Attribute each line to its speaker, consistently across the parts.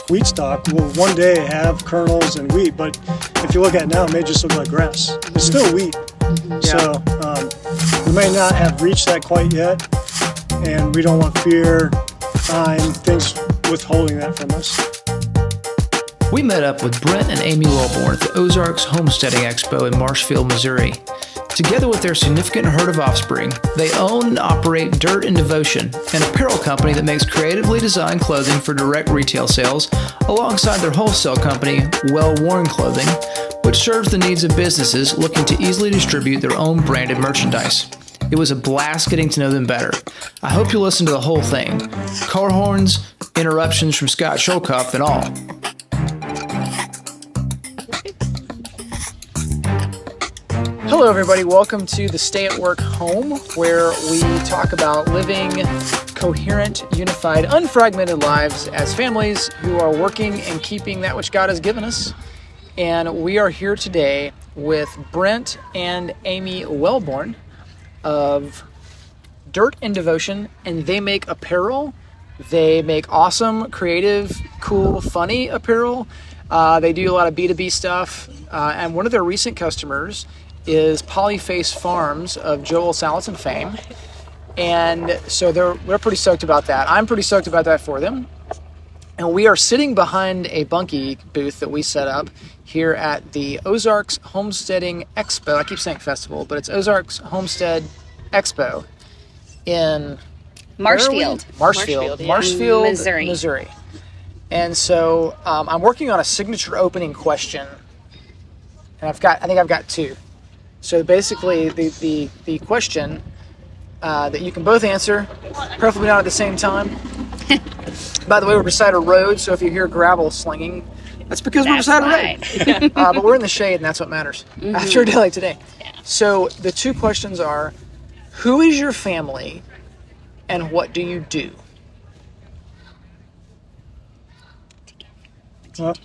Speaker 1: wheat stock will one day have kernels and wheat, but if you look at it now, it may just look like grass. It's still wheat. So we may not have reached that quite yet, and we don't want fear, time, things withholding that from us.
Speaker 2: We met up with Brent and Amy Wellborn at the Ozarks Homesteading Expo in Marshfield, Missouri. Together with their significant herd of offspring, they own and operate Dirt and Devotion, an apparel company that makes creatively designed clothing for direct retail sales, alongside their wholesale company, Wellworn.clothing, which serves the needs of businesses looking to easily distribute their own branded merchandise. It was a blast getting to know them better. I hope you listen to the whole thing. Car horns, interruptions from Scott Shulkoff, and all.
Speaker 3: Hello, everybody. Welcome to the Stay at Work Home, where we talk about living coherent, unified, unfragmented lives as families who are working and keeping that which God has given us. And we are here today with Brent and Amy Wellborn of Dirt and Devotion, and they make apparel. They make awesome, creative, cool, funny apparel. They do a lot of B2B stuff, and one of their recent customers is Polyface Farms of Joel Salatin fame, and so we're pretty stoked about that. I'm pretty stoked about that for them. And we are sitting behind a bunkie booth that we set up here at the Ozarks Homesteading Expo. I keep saying festival, but it's Ozarks Homestead Expo in
Speaker 4: Marshfield,
Speaker 3: Missouri. And so I'm working on a signature opening question, and I think I've got two. So basically, the question that you can both answer, preferably not at the same time. By the way, we're beside a road, so if you hear gravel slinging, that's because we're beside a road. But we're in the shade, and that's what matters after a day like today. Yeah. So the two questions are, who is your family, and what do you do?
Speaker 1: Well,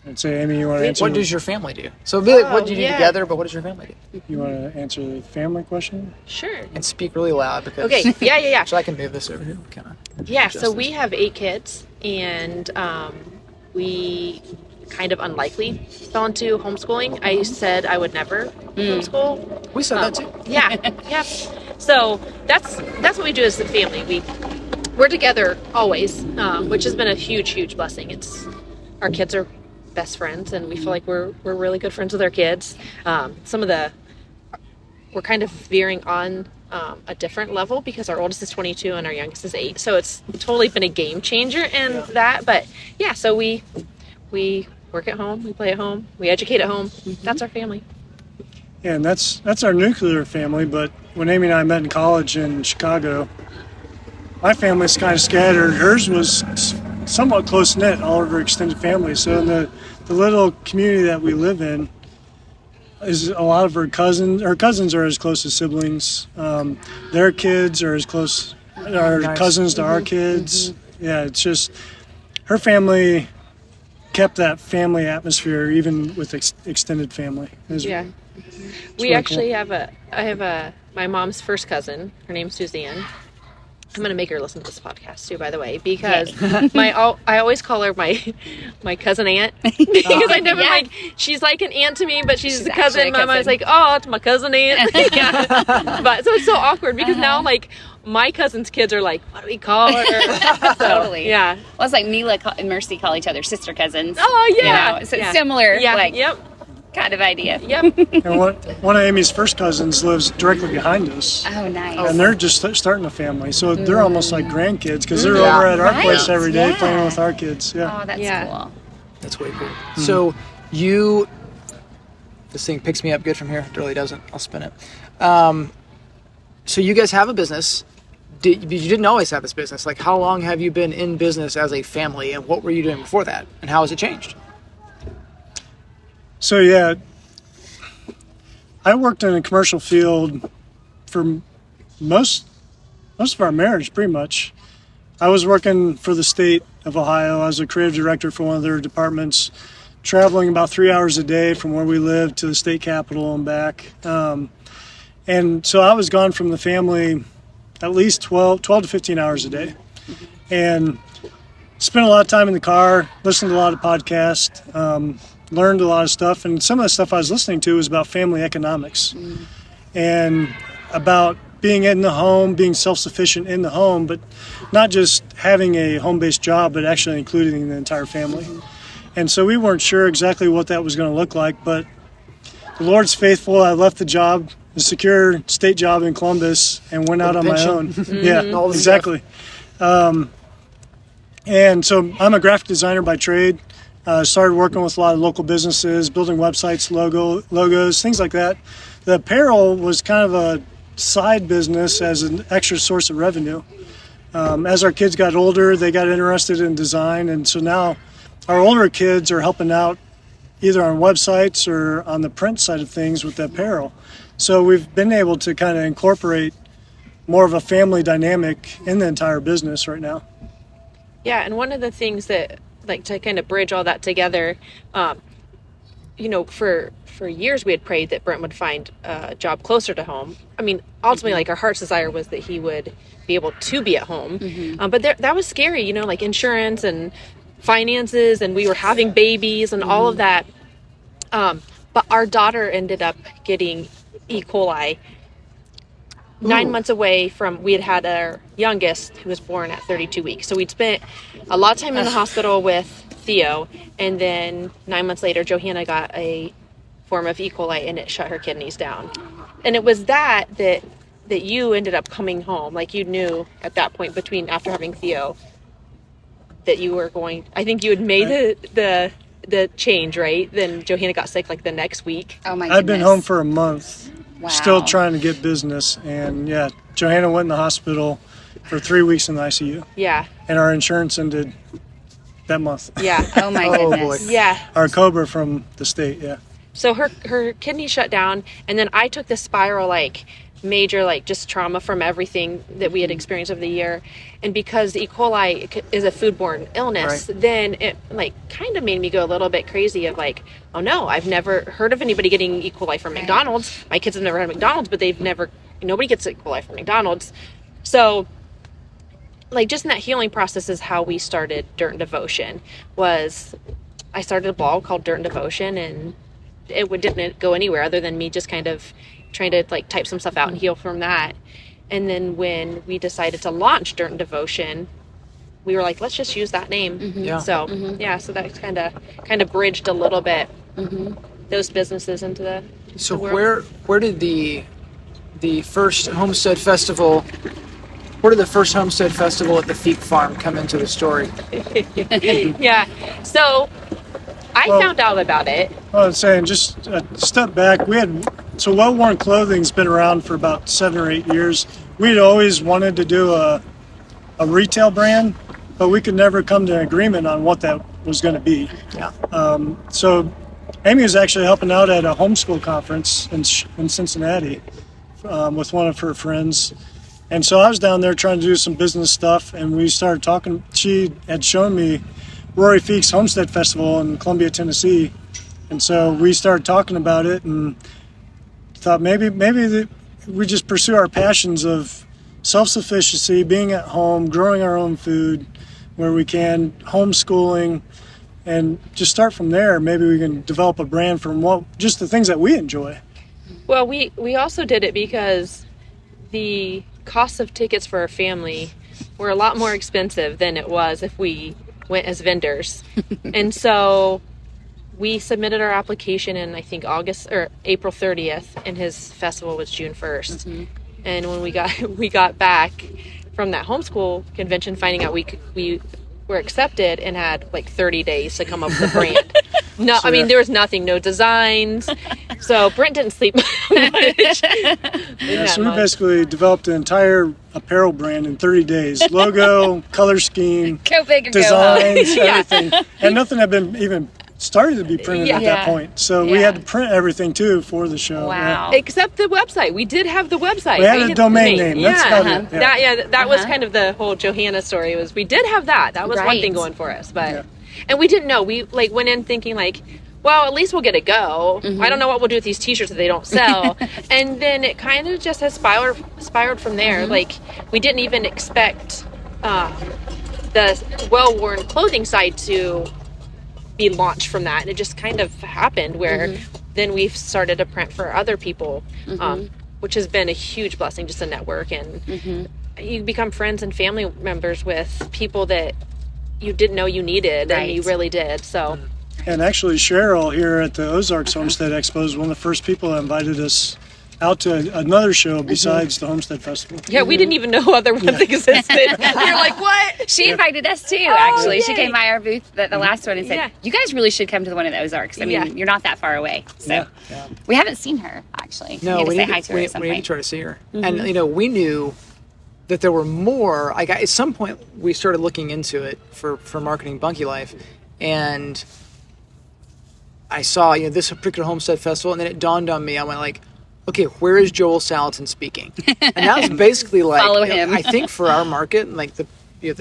Speaker 1: I'd say, Amy, you want to answer?
Speaker 3: What does your family do? So it'd be like, what do you do together, but what does your family do?
Speaker 1: You want to answer the family question?
Speaker 5: Sure.
Speaker 3: And speak really loud because...
Speaker 5: Okay, yeah.
Speaker 3: So I can move this over here.
Speaker 5: Yeah, so we have 8 kids, and we kind of unlikely fell into homeschooling. I said I would never homeschool.
Speaker 3: We said that too.
Speaker 5: Yeah. So that's what we do as a family. We're together always, which has been a huge blessing. Our kids are best friends, and we feel like we're really good friends with our kids. We're kind of veering on a different level because our oldest is 22 and our youngest is 8. So it's totally been a game changer in that. But yeah, so we work at home, we play at home, we educate at home. That's our family.
Speaker 1: Yeah, and that's our nuclear family. But when Amy and I met in college in Chicago, my family's kind of scattered. Hers was somewhat close-knit, all of her extended family. So in the little community that we live in is a lot of her cousins. Her cousins are as close as siblings. Their kids are as close, our cousins to our kids. Yeah, it's just her family kept that family atmosphere even with extended family.
Speaker 5: We actually have my mom's first cousin. Her name's Suzanne. I'm going to make her listen to this podcast too, by the way, because I always call her my cousin aunt because I never she's like an aunt to me, but she's a cousin. My mom's like, oh, it's my cousin aunt. But so it's so awkward because now like my cousin's kids are like, what do we call her?
Speaker 4: Totally.
Speaker 5: Yeah.
Speaker 4: Well, it's like Mila and Mercy call each other sister cousins.
Speaker 5: Oh yeah.
Speaker 4: You know? So it's similar.
Speaker 5: Yeah.
Speaker 4: Kind of idea.
Speaker 5: Yep.
Speaker 1: And one of Amy's first cousins lives directly behind us.
Speaker 4: Oh, nice.
Speaker 1: And they're just starting a family. So they're almost like grandkids because they're over at our place every day playing with our kids. Yeah.
Speaker 4: Oh, that's cool.
Speaker 3: That's way cool. So this thing picks me up good from here. It really doesn't. I'll spin it. So you guys have a business. You didn't always have this business. Like, how long have you been in business as a family, and what were you doing before that, and how has it changed?
Speaker 1: So yeah, I worked in a commercial field for most of our marriage, pretty much. I was working for the state of Ohio. I was a creative director for one of their departments, traveling about 3 hours a day from where we lived to the state capitol and back. And so I was gone from the family at least 12 to 15 hours a day. And spent a lot of time in the car, listened to a lot of podcasts, learned a lot of stuff. And some of the stuff I was listening to was about family economics and about being in the home, being self-sufficient in the home, but not just having a home-based job, but actually including the entire family. And so we weren't sure exactly what that was going to look like, but the Lord's faithful. I left the job, the secure state job in Columbus, and went out on my own. Yeah,
Speaker 3: All the
Speaker 1: exactly. And so I'm a graphic designer by trade. Started working with a lot of local businesses, building websites, logos, things like that. The apparel was kind of a side business as an extra source of revenue. As our kids got older, they got interested in design, and so now our older kids are helping out either on websites or on the print side of things with the apparel. So we've been able to kind of incorporate more of a family dynamic in the entire business right now.
Speaker 5: Yeah, and one of the things that, like, to kind of bridge all that together, you know, for years we had prayed that Brent would find a job closer to home. I mean, ultimately, like, our heart's desire was that he would be able to be at home. But that was scary, you know, like insurance and finances, and we were having babies and all of that. But our daughter ended up getting E. coli 9 months away from, we had our youngest who was born at 32 weeks. So we'd spent a lot of time in the hospital with Theo, and then 9 months later, Johanna got a form of E. coli and it shut her kidneys down. And it was that you ended up coming home. Like, you knew at that point, between after having Theo, that you were going, I think you had made the change, right? Then Johanna got sick like the next week.
Speaker 4: Oh my goodness.
Speaker 1: I've been home for a month,
Speaker 4: Wow.
Speaker 1: still trying to get business. And yeah, Johanna went in the hospital for 3 weeks in the ICU.
Speaker 5: Yeah.
Speaker 1: And our insurance ended that month.
Speaker 5: Yeah.
Speaker 4: Oh my
Speaker 3: Oh,
Speaker 4: goodness.
Speaker 3: boy.
Speaker 5: Yeah.
Speaker 1: Our COBRA from the state, yeah.
Speaker 5: So her kidney shut down, and then I took this spiral, like, major, like, just trauma from everything that we had experienced over the year. And because E. coli is a foodborne illness, then it, like, kind of made me go a little bit crazy of, like, oh no, I've never heard of anybody getting E. coli from McDonald's. My kids have never had McDonald's, but nobody gets E. coli from McDonald's. So, like, just in that healing process is how we started Dirt and Devotion. I started a blog called Dirt and Devotion, and it didn't go anywhere other than me just kind of trying to, like, type some stuff out and heal from that. And then when we decided to launch Dirt and Devotion, we were like, let's just use that name.
Speaker 3: Yeah.
Speaker 5: So so that kind of bridged a little bit those businesses into the
Speaker 3: So
Speaker 5: the world.
Speaker 3: where did the first homestead festival? Where did the first homestead festival at the Feek Farm come into the story?
Speaker 5: Yeah. So I found out about it.
Speaker 1: Well, I'm saying, just a step back, so Wellworn Clothing's been around for about 7 or 8 years. We'd always wanted to do a retail brand, but we could never come to an agreement on what that was going to be.
Speaker 3: Yeah.
Speaker 1: So Amy was actually helping out at a homeschool conference in Cincinnati with one of her friends. And so I was down there trying to do some business stuff, and we started talking. She had shown me Rory Feek's Homestead Festival in Columbia, Tennessee. And so we started talking about it and thought maybe we just pursue our passions of self-sufficiency, being at home, growing our own food where we can, homeschooling, and just start from there. Maybe we can develop a brand from just the things that we enjoy.
Speaker 5: Well, we also did it because the cost of tickets for our family were a lot more expensive than it was if we went as vendors. And so we submitted our application in, I think, August or April 30th, and his festival was June 1st. And when we got back from that homeschool convention, finding out we were accepted and had like 30 days to come up with a brand. No, I mean, there was nothing, no designs. So Brent didn't sleep much.
Speaker 1: So we basically developed an entire apparel brand in 30 days. Logo, color scheme,
Speaker 4: Go big or go home.
Speaker 1: designs, everything. And nothing had been even started to be printed at that point. So we had to print everything too for the show.
Speaker 4: Wow.
Speaker 5: Except the website. We did have the website.
Speaker 1: We had a domain name. That's about it.
Speaker 5: That was kind of the whole Johanna story. Was we did have that. That was one thing going for us, but and we didn't know. We like went in thinking like, well, at least we'll get a go. I don't know what we'll do with these T-shirts that they don't sell. And then it kind of just has spiraled from there. Like we didn't even expect the well-worn clothing side to be launched from that. And it just kind of happened where then we've started to print for other people, which has been a huge blessing, just a network. And you become friends and family members with people that you didn't know you needed, and you really did. So,
Speaker 1: And actually, Cheryl here at the Ozarks Homestead Expo is one of the first people that invited us out to another show besides the Homestead Festival.
Speaker 5: yeah, we didn't even know other ones existed. You're like, what?
Speaker 4: She invited us too, actually. She came by our booth, the last one, and said, you guys really should come to the one in the Ozarks. I mean, you're not that far away. So we haven't seen her, actually.
Speaker 3: No,
Speaker 4: we
Speaker 3: we
Speaker 4: need to
Speaker 3: need
Speaker 4: say hi to her at some
Speaker 3: we need to
Speaker 4: point.
Speaker 3: try to see her. And, you know, we knew that there were more. Like, at some point, we started looking into it for marketing Bunky Life. And I saw, you know, this particular Homestead Festival, and then it dawned on me. I went like, okay, where is Joel Salatin speaking? And that was basically like,
Speaker 4: Follow
Speaker 3: you know,
Speaker 4: him.
Speaker 3: I think for our market, like the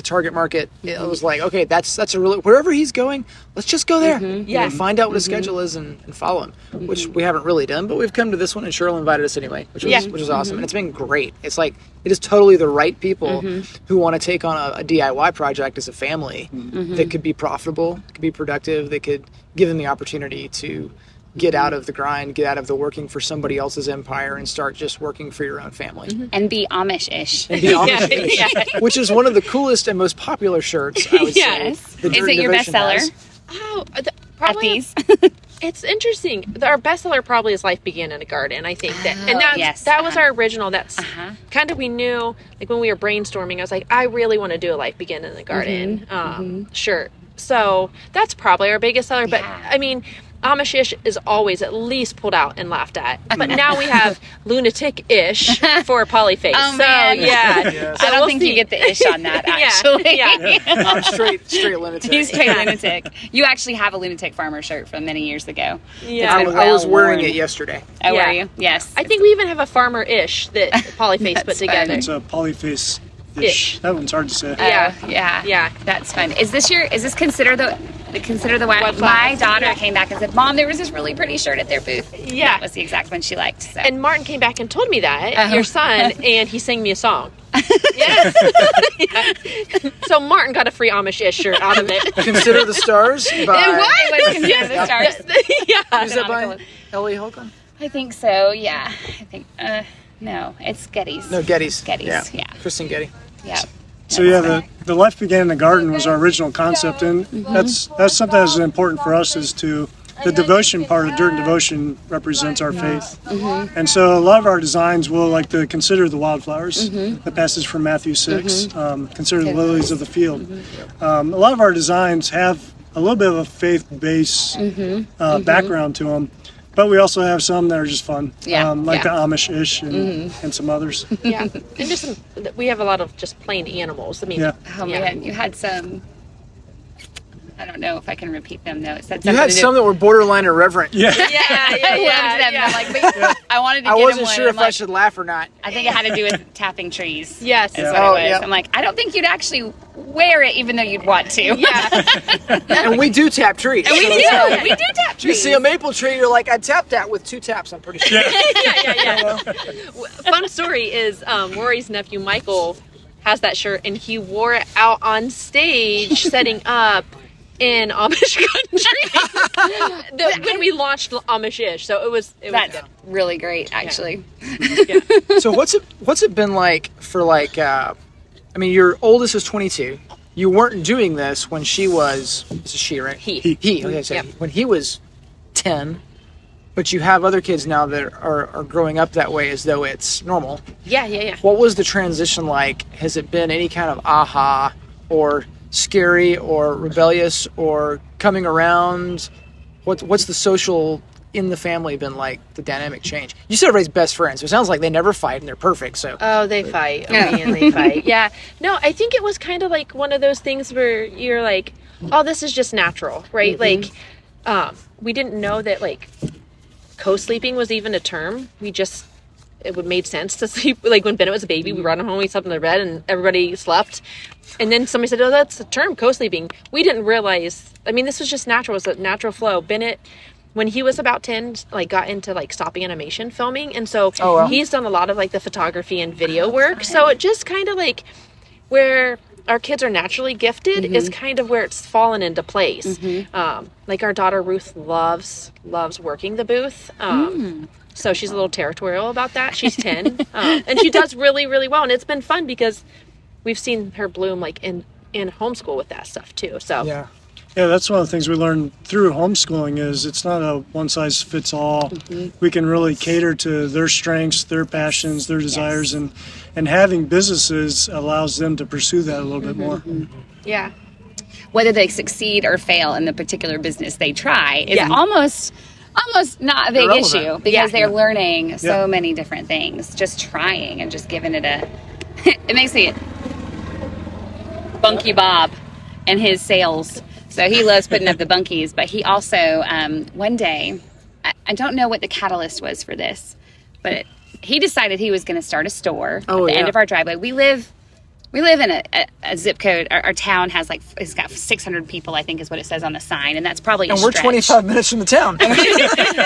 Speaker 3: target market, it was like, okay, that's a really, wherever he's going, let's just go there. You know, find out what his schedule is and follow him, which we haven't really done, but we've come to this one, and Cheryl invited us anyway, which was awesome. And it's been great. It's like, it is totally the right people who want to take on a DIY project as a family that could be profitable, could be productive, that could give them the opportunity to get out of the grind, get out of the working for somebody else's empire, and start just working for your own family.
Speaker 4: And be Amish-ish.
Speaker 3: And be Amish, which is one of the coolest and most popular shirts, I would say.
Speaker 4: Yes.
Speaker 3: the
Speaker 4: Is
Speaker 3: Dirt
Speaker 4: it your
Speaker 3: Devotion
Speaker 4: bestseller?
Speaker 3: has.
Speaker 5: Oh,
Speaker 4: At
Speaker 5: probably.
Speaker 4: these?
Speaker 5: It's interesting. Our bestseller probably is Life Began in a Garden, I think. And that was our original. That's kind of, we knew, like when we were brainstorming, I was like, I really want to do a Life Began in the Garden shirt. So that's probably our biggest seller. But I mean, Amish-ish is always at least pulled out and laughed at. But now we have lunatic-ish for polyface.
Speaker 4: Oh,
Speaker 5: so,
Speaker 4: man.
Speaker 3: Yes.
Speaker 4: I don't think you get the ish on that, actually.
Speaker 3: I'm straight lunatic.
Speaker 4: He's straight lunatic. You actually have a lunatic farmer shirt from many years ago.
Speaker 5: Yeah.
Speaker 3: I
Speaker 4: It's been
Speaker 3: was wearing
Speaker 4: well-worn.
Speaker 3: it yesterday.
Speaker 4: Oh,
Speaker 5: Yeah.
Speaker 4: were you? Yes.
Speaker 5: I think we even have a farmer-ish that Polyface put
Speaker 4: That's
Speaker 5: together.
Speaker 1: It's a polyface-ish.
Speaker 5: Ish.
Speaker 1: That one's hard to say.
Speaker 5: Yeah.
Speaker 4: That's fun. Is this considered the one?
Speaker 5: Wildflower.
Speaker 4: My daughter
Speaker 5: Yeah.
Speaker 4: came back and said, "Mom, there was this really pretty shirt at their booth."
Speaker 5: Yeah.
Speaker 4: That was the exact one she liked. So.
Speaker 5: And Martin came back and told me that,
Speaker 4: Uh-huh.
Speaker 5: your son, and he sang me a song. Yes. Yeah. So Martin got a free Amish-ish shirt out of it.
Speaker 3: Consider the Stars by...
Speaker 4: It was considered the stars.
Speaker 5: Yeah.
Speaker 3: Is that by Ellie Holcomb?
Speaker 4: I think so. Yeah. I think. No, it's Getty's.
Speaker 3: No, Getty's.
Speaker 4: Getty's. Yeah.
Speaker 3: Kristen Getty.
Speaker 4: Yeah.
Speaker 1: So the Life Began in the Garden was our original concept, and that's something that's important for us, is to the devotion part of Dirt and Devotion represents our faith. And so a lot of our designs will like to consider the wildflowers, the passage from Matthew 6, consider the lilies of the field. A lot of our designs have a little bit of a faith-based background to them, but we also have some that are just fun, the Amish-ish and some others.
Speaker 5: Yeah. And just we have a lot of just plain animals. I mean,
Speaker 4: Oh man, you had some. I don't know if I can repeat them though. It said
Speaker 3: You had some that were borderline irreverent.
Speaker 1: Yeah.
Speaker 4: I'm like, but I wanted to
Speaker 3: I
Speaker 4: get
Speaker 3: wasn't
Speaker 4: him one,
Speaker 3: sure
Speaker 4: and
Speaker 3: if
Speaker 4: I'm
Speaker 3: I
Speaker 4: like,
Speaker 3: should laugh or not.
Speaker 4: I think it had to do with tapping trees.
Speaker 5: Yes.
Speaker 4: Is what
Speaker 3: Oh,
Speaker 4: it was.
Speaker 3: yeah.
Speaker 4: I'm like, I don't think you'd actually wear it even though you'd want to.
Speaker 5: Yeah.
Speaker 3: And we do tap trees.
Speaker 4: And we
Speaker 3: So
Speaker 4: do.
Speaker 3: it's like,
Speaker 4: We do tap trees.
Speaker 3: You see a maple tree, you're like, I tapped that with 2 taps, I'm pretty sure.
Speaker 5: Yeah. Fun story is Rory's nephew Michael has that shirt, and he wore it out on stage setting up in Amish country when we launched Amish-ish. So it was
Speaker 4: That's really great, actually.
Speaker 3: So what's it been like for like, I mean, your oldest is 22. You weren't doing this when she was, this is she, right?
Speaker 5: He.
Speaker 3: Okay, so
Speaker 5: Yep.
Speaker 3: when he was 10, but you have other kids now that are growing up that way as though it's normal.
Speaker 5: Yeah.
Speaker 3: What was the transition like? Has it been any kind of aha or scary or rebellious or coming around? What's the social in the family been like, the dynamic change? You said everybody's best friends, so it sounds like they never fight and they're perfect. So
Speaker 5: Oh, they fight. Oh, man, they fight. Yeah. No, I think it was kind of like one of those things where you're like, oh, this is just natural, right? Like, we didn't know that like co-sleeping was even a term. It would made sense to sleep. Like when Bennett was a baby, we brought him home, we slept in the bed, and everybody slept. And then somebody said, oh, that's a term, co-sleeping. We didn't realize, I mean, this was just natural. It was a natural flow. Bennett, when he was about 10, like got into like stop animation filming. And so he's done a lot of like the photography and video work. So it just kind of like where our kids are naturally gifted is kind of where it's fallen into place. Like our daughter Ruth loves working the booth. So she's a little territorial about that. She's 10, and she does really, really well. And it's been fun because we've seen her bloom like in homeschool with that stuff too. So
Speaker 1: Yeah, that's one of the things we learned through homeschooling is it's not a one-size-fits-all. We can really cater to their strengths, their passions, their desires, and having businesses allows them to pursue that a little bit more.
Speaker 5: yeah.
Speaker 4: Whether they succeed or fail in the particular business they try is almost not a big
Speaker 3: Irrelevant.
Speaker 4: issue because they're learning so many different things, just trying and just giving it a. It makes me Bunky Bob and his sales. So he loves putting up the bunkies, but he also one day, I don't know what the catalyst was for this, but he decided he was going to start a store at the end of our driveway. We live in a zip code. Our town has it's got 600 people, I think is what it says on the sign. And that's probably
Speaker 3: And we're 25 minutes from the town.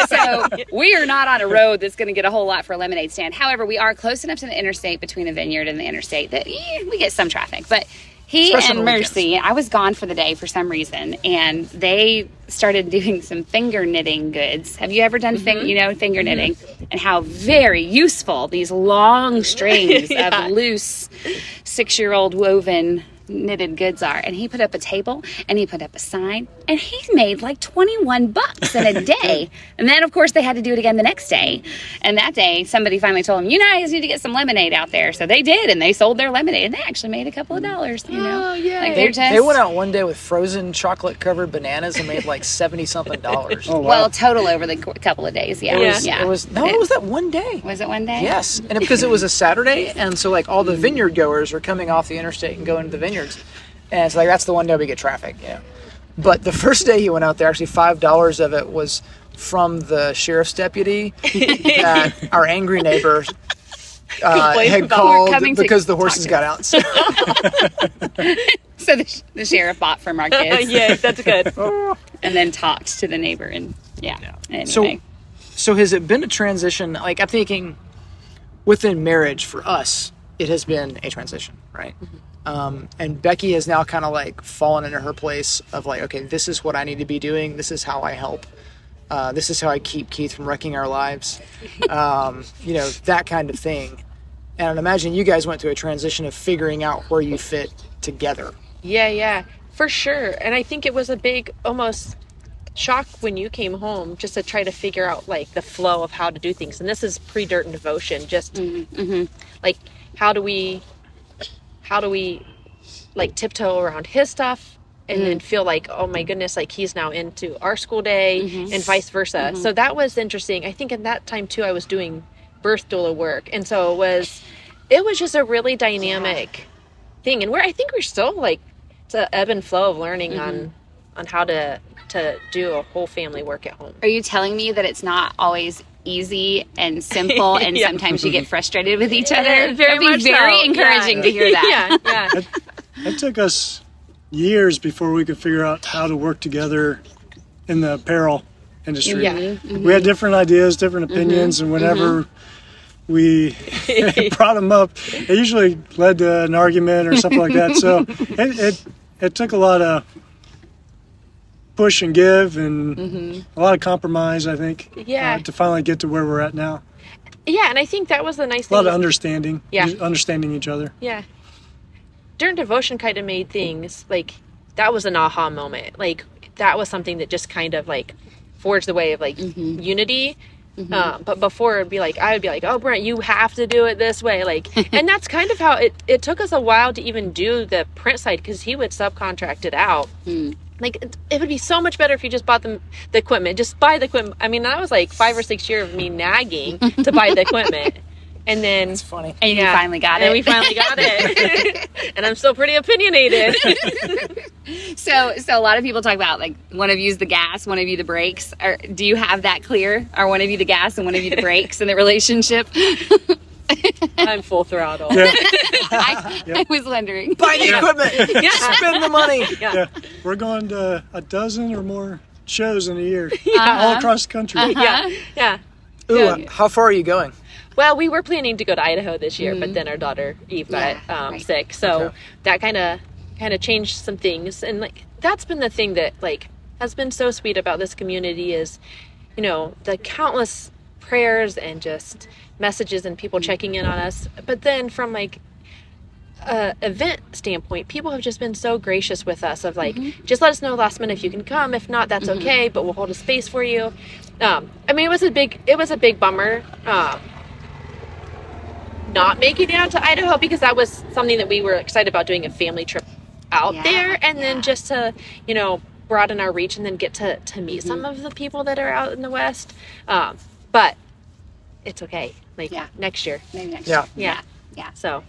Speaker 4: So we are not on a road that's going to get a whole lot for a lemonade stand. However, we are close enough to the interstate between the vineyard and the interstate that we get some traffic. But he
Speaker 3: Especially
Speaker 4: and
Speaker 3: on
Speaker 4: Mercy, I was gone for the day for some reason, and they started doing some finger knitting goods. Have you ever done finger knitting? And how very useful these long strings of loose 6-year-old woven knitted goods are. And he put up a table and he put up a sign and he made like $21 in a day. And then of course they had to do it again the next day. And that day somebody finally told him, you guys need to get some lemonade out there. So they did, and they sold their lemonade and they actually made a couple of dollars,
Speaker 5: Oh, yeah.
Speaker 4: Like
Speaker 3: They went out one day with frozen chocolate covered bananas and made like $70-something.
Speaker 1: Oh, wow.
Speaker 4: Well, total over the couple of days.
Speaker 3: It was that one day.
Speaker 4: Was it one day?
Speaker 3: Yes, and because it was a Saturday, and so like all the vineyard goers are coming off the interstate and going to the vineyards, and it's like that's the one day we get traffic, But the first day he went out there, actually $5 of it was from the sheriff's deputy that our angry neighbor had called because the horses got out. So.
Speaker 4: So the sheriff bought from our kids.
Speaker 5: Yeah, that's good.
Speaker 4: And then talked to the neighbor, and anyway.
Speaker 3: So has it been a transition? Like I'm thinking, within marriage for us, it has been a transition, right? And Becky has now kind of like fallen into her place of like, okay, this is what I need to be doing. This is how I help. This is how I keep Keith from wrecking our lives. That kind of thing. And I'd imagine you guys went through a transition of figuring out where you fit together.
Speaker 5: Yeah, for sure. And I think it was a big almost shock when you came home just to try to figure out like the flow of how to do things. And this is pre-Dirt and Devotion. Just like how do we like tiptoe around his stuff and then feel like, oh my goodness, like he's now into our school day and vice versa. So that was interesting. I think at that time too, I was doing birth doula work. And so it was just a really dynamic thing. And I think we're still like, it's an ebb and flow of learning on how to do a whole family work at home.
Speaker 4: Are you telling me that it's not always easy and simple and sometimes you get frustrated with each other?
Speaker 5: Very much so.
Speaker 4: Very encouraging to hear that.
Speaker 5: Yeah.
Speaker 1: It took us years before we could figure out how to work together in the apparel industry.
Speaker 5: Yeah.
Speaker 1: We had different ideas, different opinions, and whenever we brought them up, it usually led to an argument or something like that. So it took a lot of push and give and a lot of compromise, I think, to finally get to where we're at now.
Speaker 5: Yeah, and I think that was the nice thing.
Speaker 1: A lot of understanding, understanding each other.
Speaker 5: Yeah. Dirt and Devotion kind of made things, like, that was an aha moment. Like, that was something that just kind of, like, forged the way of, like, unity. But before I would be like, oh, Brent, you have to do it this way. Like, and that's kind of how it took us a while to even do the print side because he would subcontract it out. Like, it would be so much better if you just bought the equipment. Just buy the equipment. I mean, that was like 5 or 6 years of me nagging to buy the equipment. And then
Speaker 3: It's funny.
Speaker 4: And you finally got it.
Speaker 5: And we finally got it. And I'm still pretty opinionated.
Speaker 4: So a lot of people talk about, like, one of you's the gas, one of you the brakes. Do you have that clear? Are one of you the gas and one of you the brakes in the relationship?
Speaker 5: I'm full throttle.
Speaker 1: Yeah.
Speaker 4: I was wondering.
Speaker 3: Buy the equipment. Spend the money.
Speaker 1: Yeah. We're going to a dozen or more shows in a year, all across the country.
Speaker 5: Yeah.
Speaker 3: Ooh, how far are you going?
Speaker 5: Well, we were planning to go to Idaho this year, but then our daughter Eve got sick, so that kind of changed some things. And like that's been the thing that like has been so sweet about this community is, you know, the countless prayers and just messages and people checking in on us. But then from like event standpoint, people have just been so gracious with us of like, just let us know last minute if you can come. If not, that's okay, but we'll hold a space for you. I mean, it was a big bummer not making it out to Idaho, because that was something that we were excited about, doing a family trip out there, and then just to, you know, broaden our reach and then get to meet some of the people that are out in the West. But it's okay. Like next year.
Speaker 4: Maybe next year.
Speaker 5: Yeah. So,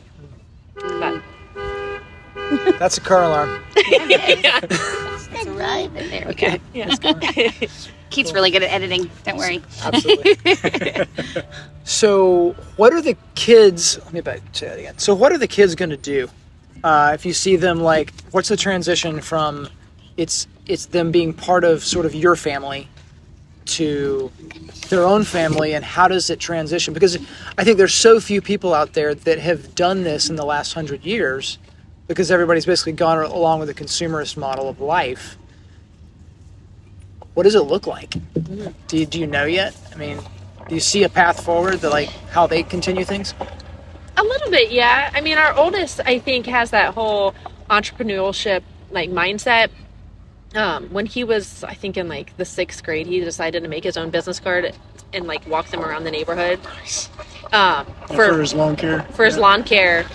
Speaker 5: but
Speaker 3: That's a car alarm.
Speaker 4: That's right. There we go.
Speaker 5: yeah.
Speaker 4: Keith's really good at editing. Don't worry.
Speaker 3: Absolutely. So what are the kids, let me say that again. So what are the kids going to do? If you see them, like, what's the transition from it's them being part of sort of your family to their own family, and how does it transition? Because I think there's so few people out there that have done this in the last 100 years, because everybody's basically gone along with the consumerist model of life. What does it look like? Do you know yet? I mean, do you see a path forward that, like, how they continue things?
Speaker 5: A little bit, yeah. I mean, our oldest, I think, has that whole entrepreneurship, like, mindset. When he was, I think, in, like, the 6th grade, he decided to make his own business card and, like, walk them around the neighborhood.
Speaker 1: For his lawn care.
Speaker 5: For his lawn care.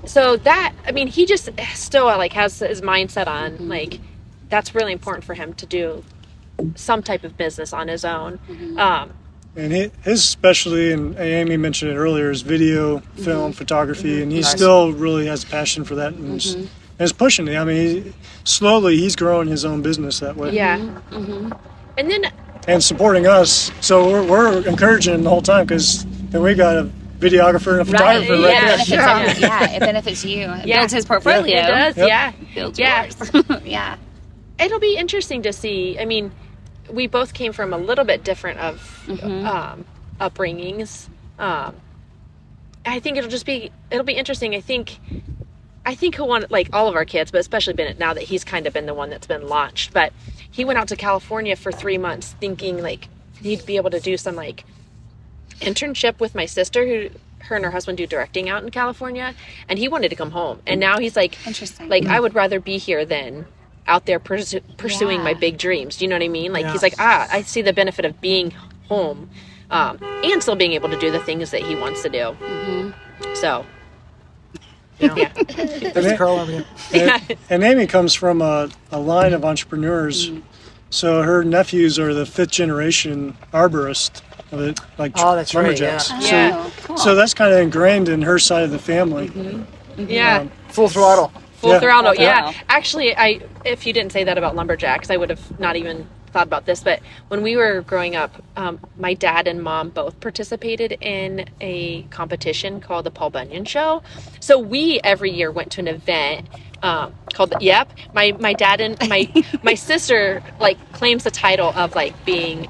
Speaker 5: So that, I mean, he just still, like, has his mindset on, like, that's really important for him to do some type of business on his own.
Speaker 1: And his specialty, and Amy mentioned it earlier, is video, film, photography, and he still really has a passion for that, and is pushing it. I mean, slowly he's growing his own business that way.
Speaker 5: Yeah. And then...
Speaker 1: And supporting us, so we're encouraging him the whole time, because then we got a videographer and a photographer right there.
Speaker 4: It benefits you. It builds his portfolio.
Speaker 5: It does,
Speaker 4: Builds yours.
Speaker 5: It'll be interesting to see. I mean, we both came from a little bit different of upbringings. I think it'll be interesting. I think he'll want, like, all of our kids, but especially Bennett, now that he's kind of been the one that's been launched. But he went out to California for 3 months thinking, like, he'd be able to do some, like, internship with my sister, who her and her husband do directing out in California, and he wanted to come home. And now he's like,
Speaker 4: interesting.
Speaker 5: Like, I would rather be here than out there pursuing my big dreams. Do you know what I mean? Like, he's like, I see the benefit of being home, and still being able to do the things that he wants to do. So,
Speaker 3: There's the curl over here.
Speaker 1: And Amy comes from a line of entrepreneurs, so her nephews are the 5th generation arborist, like
Speaker 3: that's
Speaker 1: lumberjacks.
Speaker 3: right,
Speaker 4: yeah. Cool.
Speaker 1: So that's kind of ingrained in her side of the family.
Speaker 3: Full throttle.
Speaker 5: Full throttle.
Speaker 4: Yeah.
Speaker 5: Actually, if you didn't say that about lumberjacks, I would have not even thought about this. But when we were growing up, my dad and mom both participated in a competition called the Paul Bunyan Show. So we every year went to an event called my dad and my sister, like, claims the title of, like, being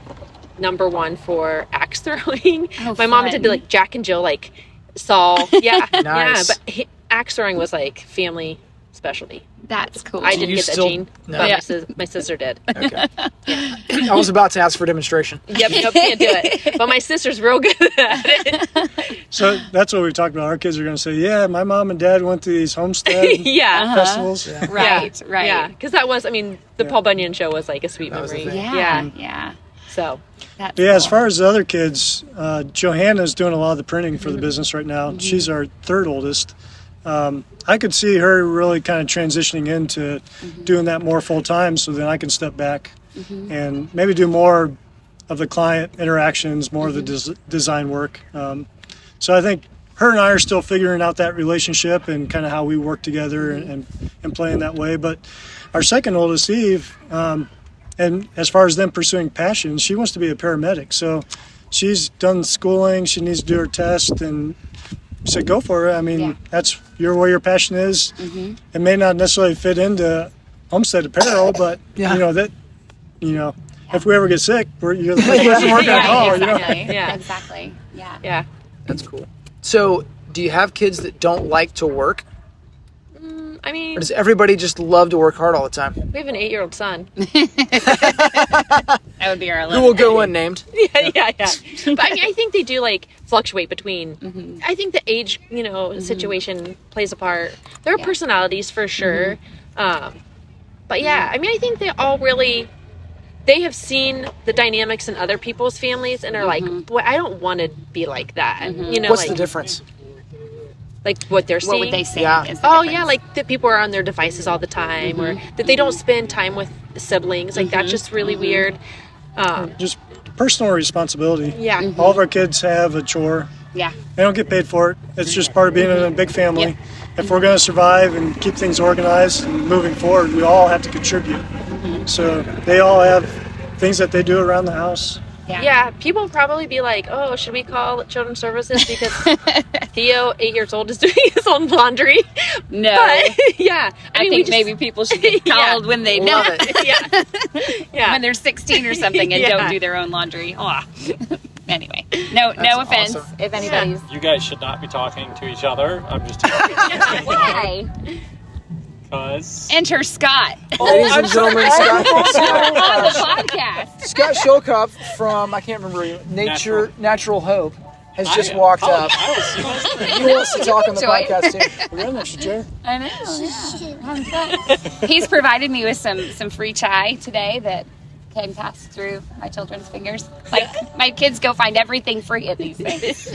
Speaker 5: number 1 for axe throwing. My mom did, like, Jack and Jill, like, Saul.
Speaker 3: Nice.
Speaker 5: But axe throwing was, like, family specialty.
Speaker 4: That's cool.
Speaker 5: I didn't get that gene,
Speaker 3: No.
Speaker 5: but my sister did.
Speaker 3: Okay. I was about to ask for a demonstration.
Speaker 5: Nope, can't do it. But my sister's real good at it.
Speaker 1: So that's what we've talked about. Our kids are going to say, yeah, my mom and dad went to these homestead festivals.
Speaker 4: Right.
Speaker 5: Yeah, because that was, I mean, the Paul Bunyan Show was, like, a sweet memory.
Speaker 4: Yeah.
Speaker 5: So.
Speaker 4: That's
Speaker 1: Yeah,
Speaker 4: cool.
Speaker 1: as far as the other kids, Johanna's doing a lot of the printing for the business right now. She's our 3rd oldest. I could see her really kind of transitioning into doing that more full time, so then I can step back and maybe do more of the client interactions, more of the design work. So I think her and I are still figuring out that relationship and kind of how we work together and playing that way. But our 2nd oldest, Eve, and as far as them pursuing passions, she wants to be a paramedic. So she's done schooling, she needs to do her test, and said, go for it. I mean, that's where your passion is. It may not necessarily fit into homestead apparel, but if we ever get sick, you're the first person working on call.
Speaker 5: Exactly. Yeah.
Speaker 3: That's cool. So, do you have kids that don't like to work?
Speaker 5: I mean,
Speaker 3: Or does everybody just love to work hard all the time?
Speaker 5: we have an 8-year-old son.
Speaker 4: That would be our
Speaker 3: Who will go unnamed?
Speaker 5: yeah. But I mean, I think they do like fluctuate between. I think the age, situation plays a part. There are personalities for sure, but yeah, I mean, I think they all really. They have seen the dynamics in other people's families and are like, boy, I don't want to be like that.
Speaker 3: What's
Speaker 5: like,
Speaker 3: the difference?
Speaker 5: Like what they're seeing.
Speaker 4: What would they say?
Speaker 3: Yeah.
Speaker 4: Is the
Speaker 5: Oh
Speaker 4: difference?
Speaker 5: yeah, like that people are on their devices all the time, or that they don't spend time with siblings. Like that's just really weird.
Speaker 1: Just personal responsibility.
Speaker 5: Yeah.
Speaker 1: All of our kids have a chore.
Speaker 4: Yeah.
Speaker 1: They don't get paid for it. It's just part of being in a big family. If we're going to survive and keep things organized and moving forward, we all have to contribute. So they all have things that they do around the house.
Speaker 5: Yeah, people probably be like, "Oh, should we call Children's Services because Theo, 8 years old, is doing his own laundry?"
Speaker 4: No.
Speaker 5: But, yeah,
Speaker 4: I
Speaker 5: mean,
Speaker 4: think maybe people should get called when they
Speaker 3: Love
Speaker 4: know
Speaker 3: it.
Speaker 5: yeah.
Speaker 4: when they're 16 or something and don't do their own laundry. Anyway, no offense
Speaker 3: awesome.
Speaker 4: if anybody's.
Speaker 6: You guys should not be talking to each other. I'm just teasing.
Speaker 4: Why?
Speaker 6: Because
Speaker 4: Enter Scott
Speaker 3: Ladies and gentlemen, Scott
Speaker 4: on the podcast.
Speaker 3: Scott Shilkup from, I can't remember, Natural Hope has just walked up. He wants to talk on the
Speaker 4: Joy.
Speaker 3: podcast too.
Speaker 1: We're in there, Jay.
Speaker 4: I know. He's provided me with some free chai today that came passed through my children's fingers. Like my kids go find everything free at these things,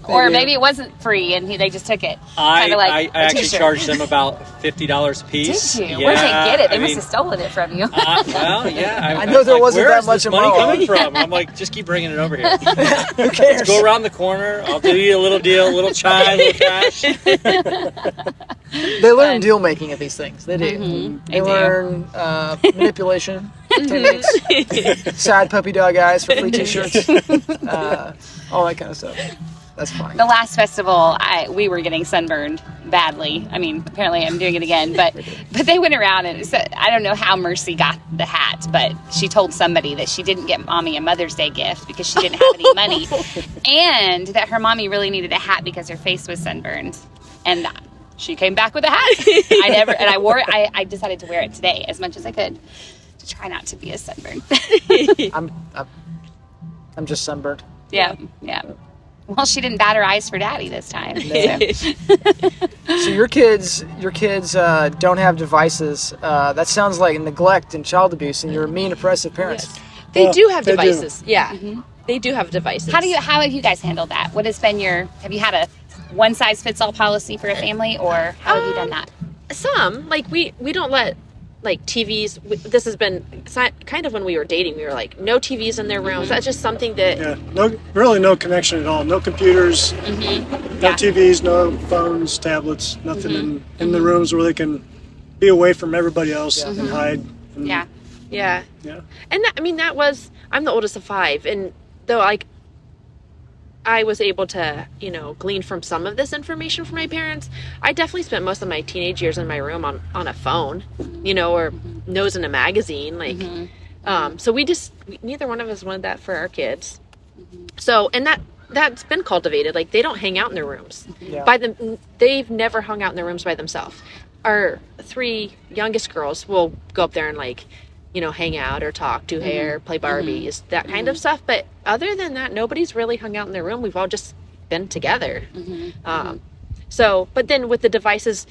Speaker 4: or maybe it wasn't free and they just took it. Kinda like
Speaker 6: I
Speaker 4: a
Speaker 6: actually
Speaker 4: t-shirt.
Speaker 6: charged them about $50 a piece.
Speaker 4: Did you?
Speaker 6: Yeah,
Speaker 4: Where'd they get it? They
Speaker 6: I
Speaker 4: must
Speaker 6: mean,
Speaker 4: have stolen it from you.
Speaker 6: well, yeah.
Speaker 3: I know there wasn't
Speaker 6: where
Speaker 3: that
Speaker 6: is
Speaker 3: much
Speaker 6: this money
Speaker 3: amount.
Speaker 6: coming from? I'm like, just keep bringing it over here.
Speaker 3: Who cares?
Speaker 6: Let's go around the corner. I'll do you a little deal, a little chai, a little cash.
Speaker 3: They learn deal making at these things. They do. They
Speaker 4: They do.
Speaker 3: learn manipulation techniques, sad puppy dog eyes for free t-shirts, all that kind of stuff. That's fine.
Speaker 4: The last festival, we were getting sunburned badly. I mean, apparently I'm doing it again, but they went around and said, I don't know how Mercy got the hat, but she told somebody that she didn't get Mommy a Mother's Day gift because she didn't have any money, and that her mommy really needed a hat because her face was sunburned, and she came back with a hat. I wore it. I decided to wear it today as much as I could to try not to be as sunburned.
Speaker 3: I'm just sunburned.
Speaker 4: Yeah. Well, she didn't bat her eyes for Daddy this time.
Speaker 3: So your kids don't have devices. That sounds like neglect and child abuse, and you're mean, oppressive parents.
Speaker 5: They do have
Speaker 1: they do.
Speaker 5: devices. Yeah, they do have devices.
Speaker 4: How have you guys handled that? What has been have you had a one size fits all policy for a family, or how have you done that?
Speaker 5: Some like we don't let like TVs. This has been kind of when we were dating. We were like no TVs in their rooms. That's just something that
Speaker 1: No connection at all. No computers, no TVs, no phones, tablets, nothing in the rooms where they can be away from everybody else and hide. And,
Speaker 5: Yeah.
Speaker 1: And
Speaker 5: I'm the oldest of 5, and though like I was able to, glean from some of this information from my parents, I definitely spent most of my teenage years in my room on a phone, or nose in a magazine. Like, so neither one of us wanted that for our kids. So, and that's been cultivated. Like, they don't hang out in their rooms they've never hung out in their rooms by themselves. Our 3 youngest girls will go up there and hang out or talk, do hair, play Barbies, that kind of stuff. But other than that, nobody's really hung out in their room. We've all just been together. But then with the devices,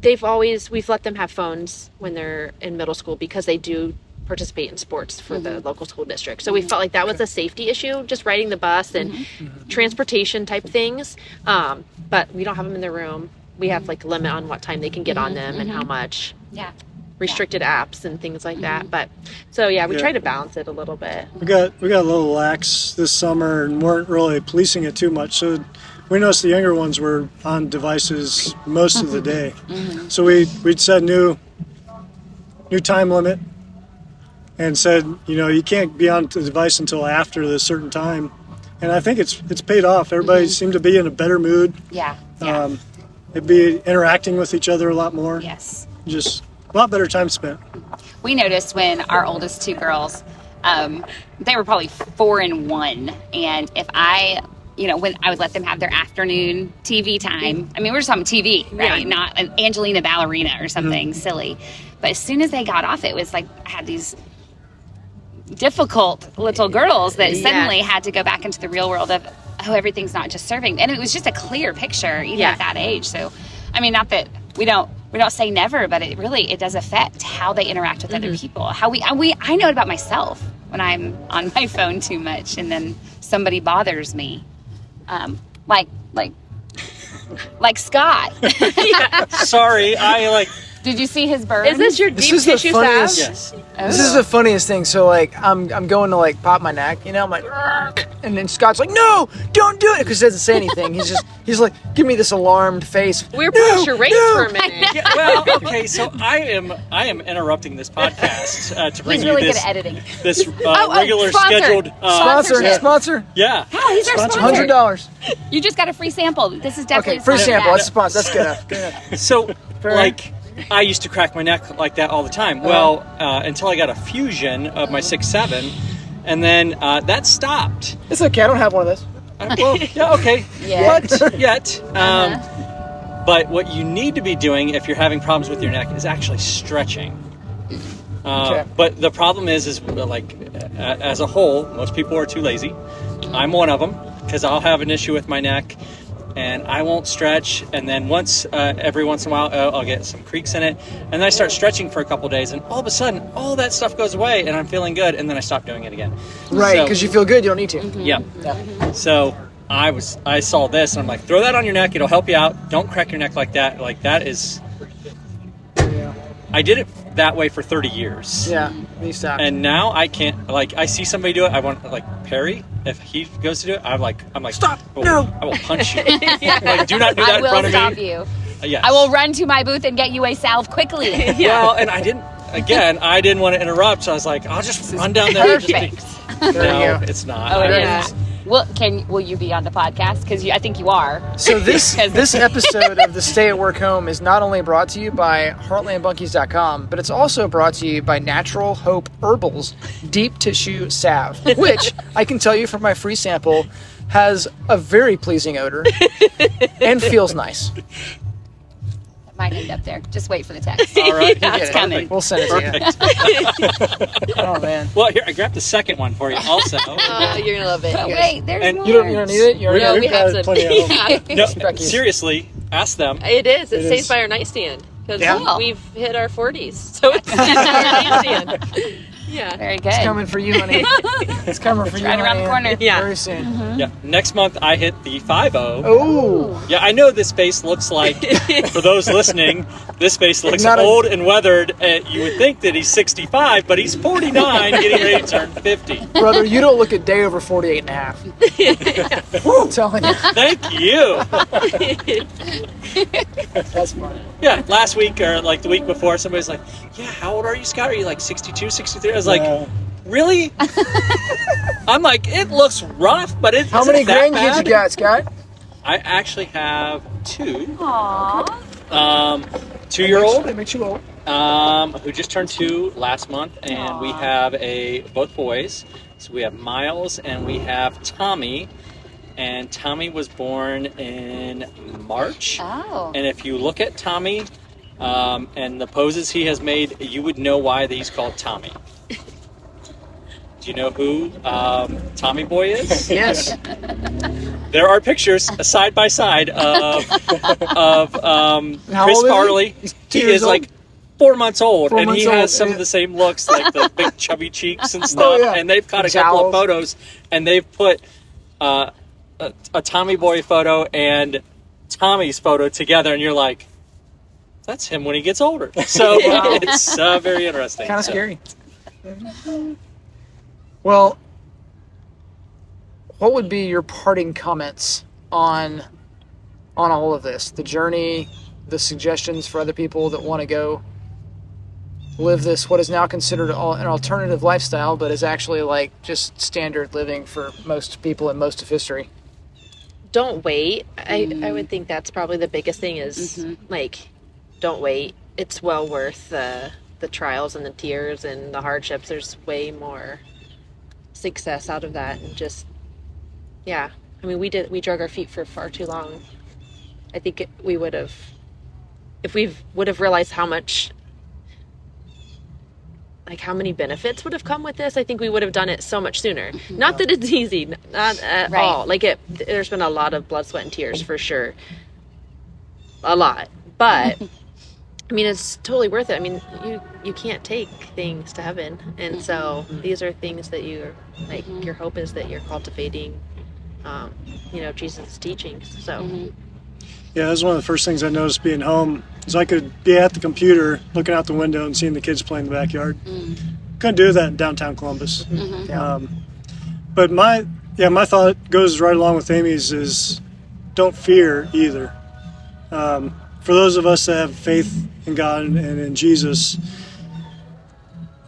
Speaker 5: we've let them have phones when they're in middle school because they do participate in sports for the local school district. So we felt like that was a safety issue, just riding the bus and transportation type things. But we don't have them in their room. We have like a limit on what time they can get on them and how much.
Speaker 4: Yeah.
Speaker 5: Restricted apps and things like that. But so we try to balance it a little bit.
Speaker 1: we got a little lax this summer and weren't really policing it too much. So we noticed the younger ones were on devices most of the day. So we'd set new time limit and said, you can't be on the device until after the certain time. And I think it's paid off. Everybody seemed to be in a better mood.
Speaker 4: Yeah.
Speaker 1: They'd be interacting with each other a lot more.
Speaker 4: Yes.
Speaker 1: Just a lot better time spent.
Speaker 4: We noticed when our oldest 2 girls, they were probably 4 and 1, and if I when I would let them have their afternoon TV time. I mean, we're just talking TV, right?
Speaker 5: Yeah.
Speaker 4: Not an Angelina Ballerina or something silly. But as soon as they got off, it was like I had these difficult little girls that suddenly had to go back into the real world of, everything's not just serving. And it was just a clear picture, even at that age. So, I mean, not that we don't say never, but it does affect how they interact with other people. I know it about myself when I'm on my phone too much and then somebody bothers me. Like Scott.
Speaker 6: Sorry,
Speaker 4: Did you see his burn?
Speaker 5: Is this your deep
Speaker 3: is the
Speaker 5: tissue
Speaker 3: funniest-
Speaker 5: salve?
Speaker 6: yes.
Speaker 3: This is the funniest thing. So like, I'm going to like pop my neck, I'm like, "Argh," and then Scott's like, no, don't do it, because he doesn't say anything. He's like, give me this alarmed face.
Speaker 5: We were playing charades for a minute.
Speaker 6: Yeah, well, okay, so I am interrupting this podcast to bring
Speaker 4: He's really
Speaker 6: you
Speaker 4: good at editing.
Speaker 6: this regular
Speaker 4: sponsor.
Speaker 6: scheduled.
Speaker 3: Sponsor.
Speaker 6: Yeah.
Speaker 4: Oh, he's our sponsor.
Speaker 3: $100.
Speaker 4: You just got a free sample. This is definitely
Speaker 3: Okay, free
Speaker 4: sponsored
Speaker 3: sample.
Speaker 4: ad.
Speaker 3: That's sponsor. That's good enough. Good enough.
Speaker 6: So,
Speaker 3: Fair.
Speaker 6: like, I used to crack my neck like that all the time. Well, until I got a fusion of my 6'7", and then that stopped.
Speaker 3: It's okay. I don't have one of those.
Speaker 6: Well, yeah, okay.
Speaker 4: Yet.
Speaker 6: What? Yet. But what you need to be doing if you're having problems with your neck is actually stretching.
Speaker 3: Okay.
Speaker 6: But the problem is like, as a whole, most people are too lazy. I'm one of them, because I'll have an issue with my neck and I won't stretch, and then every once in a while I'll get some creaks in it, and then I start stretching for a couple days, and all of a sudden all that stuff goes away and I'm feeling good, and then I stop doing it again.
Speaker 3: Right,
Speaker 6: So-
Speaker 3: because you feel good. You don't need to.
Speaker 6: yeah.
Speaker 3: Yeah.
Speaker 6: So I saw this and I'm like, throw that on your neck, it'll help you out. Don't crack your neck like that. Like, that is,
Speaker 3: Yeah.
Speaker 6: I did it that way for 30 years.
Speaker 3: Yeah. Me stop.
Speaker 6: And now I can't, like, I see somebody do it. I want, like, Perry, if he goes to do it, I'm like,
Speaker 3: Stop!
Speaker 6: oh,
Speaker 3: No!
Speaker 6: I will punch you. Like, do not do that
Speaker 4: I
Speaker 6: in
Speaker 4: will
Speaker 6: front of
Speaker 4: stop
Speaker 6: me.
Speaker 4: you.
Speaker 6: Yes.
Speaker 4: I will run to my booth and get you a salve quickly.
Speaker 6: Well, and I didn't want to interrupt, so I was like, I'll just run down there.
Speaker 4: Perfect.
Speaker 3: There you
Speaker 6: No,
Speaker 3: go.
Speaker 6: it's not.
Speaker 4: Oh, it
Speaker 5: Yeah.
Speaker 4: is. Will you be on the podcast? Because I think you are.
Speaker 3: So this episode of the Stay at Work Home is not only brought to you by HeartlandBunkies.com, but it's also brought to you by Natural Hope Herbal's Deep Tissue Salve, which I can tell you from my free sample has a very pleasing odor and feels nice.
Speaker 4: It might end up there. Just wait for the text.
Speaker 6: All right.
Speaker 3: You
Speaker 4: It's
Speaker 3: get it.
Speaker 4: coming.
Speaker 3: We'll send it to you. Oh man.
Speaker 6: Well, here, I grabbed the second one for you also.
Speaker 5: Oh, you're gonna love it.
Speaker 4: But wait, there's
Speaker 6: And
Speaker 4: more.
Speaker 3: You don't need it? You already
Speaker 5: No,
Speaker 3: have
Speaker 5: we
Speaker 3: it?
Speaker 5: have
Speaker 1: got
Speaker 5: some.
Speaker 1: plenty of them.
Speaker 5: Yeah.
Speaker 6: No,
Speaker 3: Becky's.
Speaker 6: seriously, ask them.
Speaker 5: It is. It
Speaker 1: It
Speaker 5: stays
Speaker 1: is.
Speaker 5: by our nightstand because
Speaker 3: Yeah.
Speaker 5: we've hit our 40s, so it's by our nightstand. Yeah.
Speaker 4: Very good.
Speaker 3: It's coming for you, honey. It's coming for you,
Speaker 4: right around the
Speaker 3: honey.
Speaker 4: corner.
Speaker 5: Yeah.
Speaker 3: Very soon.
Speaker 6: Yeah, next month I hit the 5-0.
Speaker 3: Oh.
Speaker 6: Yeah, I know this face looks like, for those listening, this face looks
Speaker 3: Not a-
Speaker 6: old and weathered. You would think that he's 65, but he's 49, getting ready to turn 50.
Speaker 3: Brother, you don't look a day over 48 and a half. I'm telling you.
Speaker 6: Thank you.
Speaker 3: That's funny.
Speaker 6: Yeah, last week or like the week before, somebody's like, yeah, how old are you, Scott? Are you like 62, 63? I was like,
Speaker 1: No.
Speaker 6: really? I'm like, it looks rough, but it
Speaker 3: How
Speaker 6: isn't
Speaker 3: many
Speaker 6: that
Speaker 3: grandkids you
Speaker 6: bad.
Speaker 3: got, Scott?
Speaker 6: I actually have 2.
Speaker 4: Aww.
Speaker 6: 2-year-old.
Speaker 3: That makes you old.
Speaker 6: Who just turned 2 last month, and we have both boys. So we have Miles and we have Tommy, and Tommy was born in March.
Speaker 4: Oh.
Speaker 6: And if you look at Tommy and the poses he has made, you would know why he's called Tommy. Do you know who Tommy Boy is?
Speaker 3: Yes.
Speaker 6: There are pictures side by side of
Speaker 3: How
Speaker 6: Chris
Speaker 3: old is he?
Speaker 6: Farley.
Speaker 3: He's 2
Speaker 6: He
Speaker 3: years
Speaker 6: is
Speaker 3: old?
Speaker 6: like 4 months old,
Speaker 3: 4
Speaker 6: and he
Speaker 3: months old,
Speaker 6: has some
Speaker 3: yeah.
Speaker 6: of the same looks, like the big chubby cheeks and stuff.
Speaker 3: yeah.
Speaker 6: And they've got a couple of
Speaker 3: Jowls.
Speaker 6: photos, and they've put a Tommy Boy photo and Tommy's photo together, and you're like, that's him when he gets older. So it's very interesting.
Speaker 3: Kind of
Speaker 6: So,
Speaker 3: scary. Well, what would be your parting comments on all of this? The journey, the suggestions for other people that want to go live this, what is now considered an alternative lifestyle, but is actually like just standard living for most people in most of history.
Speaker 5: Don't wait. I would think that's probably the biggest thing is like, don't wait. It's well worth the trials and the tears and the hardships. There's way more success out of that, and just I mean, we drug our feet for far too long. I think we would have, if we would have realized how much, like how many benefits would have come with this, I think we would have done it so much sooner. Not that it's easy, not at all. Like there's been a lot of blood, sweat, and tears for sure. A lot. But I mean, it's totally worth it. I mean, you can't take things to heaven. And so these are things that you're like, your hope is that you're cultivating, Jesus' teachings. So
Speaker 1: Yeah, that was one of the first things I noticed being home, is I could be at the computer looking out the window and seeing the kids play in the backyard. Couldn't do that in downtown Columbus. But my thought goes right along with Amy's, is don't fear either. For those of us that have faith in God and in Jesus,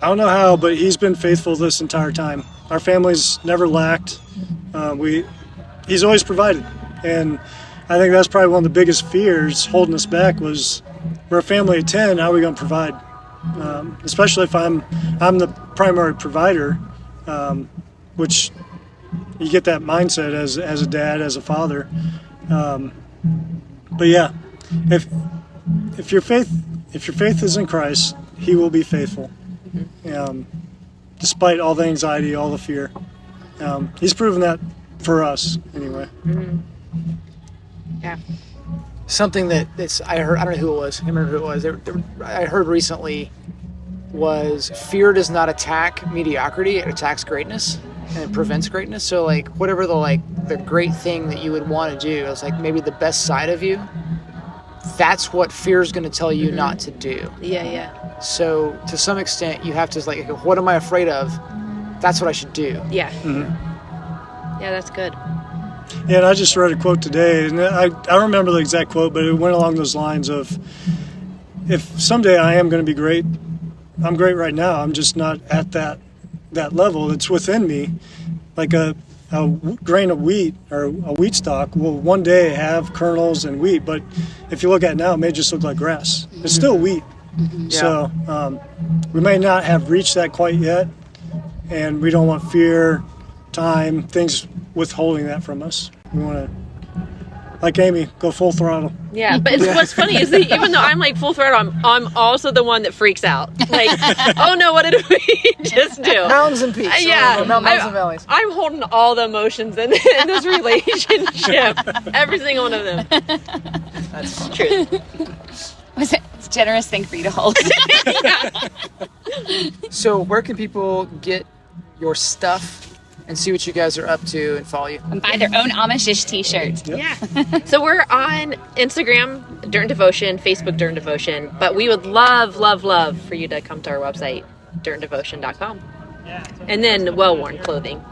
Speaker 1: I don't know how, but he's been faithful this entire time. Our family's never lacked. He's always provided. And I think that's probably one of the biggest fears holding us back, was we're a family of 10, how are we going to provide? Especially if I'm the primary provider, which you get that mindset as a dad, as a father. But yeah, if your faith is in Christ, he will be faithful. Despite all the anxiety, all the fear. He's proven that for us anyway.
Speaker 5: yeah.
Speaker 3: Something that's I heard, I don't know who it was. I remember who it was. I heard recently was fear does not attack mediocrity; it attacks greatness, and it prevents greatness. So like whatever the great thing that you would want to do is like maybe the best side of you. That's what fear is going to tell you not to do.
Speaker 5: Yeah.
Speaker 3: So to some extent, you have to like, what am I afraid of? That's what I should do.
Speaker 5: Yeah. Yeah, that's good.
Speaker 1: Yeah, and I just read a quote today, and I don't remember the exact quote, but it went along those lines of, if someday I am going to be great, I'm great right now. I'm just not at that level. It's within me. Like a grain of wheat or a wheat stalk will one day have kernels and wheat, but if you look at it now, it may just look like grass. It's still wheat. So we may not have reached that quite yet, and we don't want fear, time, things withholding that from us. We want to, like Amy, go full throttle.
Speaker 5: Yeah, but what's funny is that even though I'm like full throttle, I'm also the one that freaks out. Like, oh no, what did we just do?
Speaker 3: Mountains and peaks. Mountains and valleys.
Speaker 5: I'm holding all the emotions in this relationship. Every single one of them.
Speaker 3: That's
Speaker 5: True.
Speaker 4: It's a generous thing for you to hold.
Speaker 3: So where can people get your stuff and see what you guys are up to and follow you?
Speaker 4: And buy their own Amishish t-shirt.
Speaker 5: Yeah. So we're on Instagram, Dirt and Devotion, Facebook, Dirt and Devotion. But we would love, love, love for you to come to our website, stayatworkhome.com. And then wellworn.clothing.